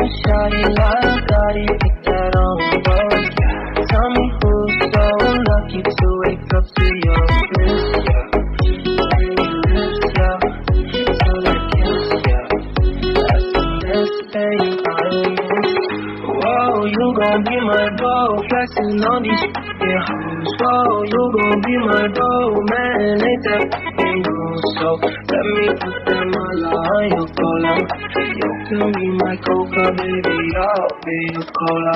Shawty, I got it, pick that on board. Tell me who's so lucky to wake up to your bliss, yeah. Lips, yeah. So like kiss, yeah. That's the best thing I miss. Whoa, you gon' be my beau, flexing on these f***ing hoes. Whoa, you gon' be my beau, man, ain't that f***ing cool? So let me put them all on your cola. You can be my coca, baby, I'll be your cola.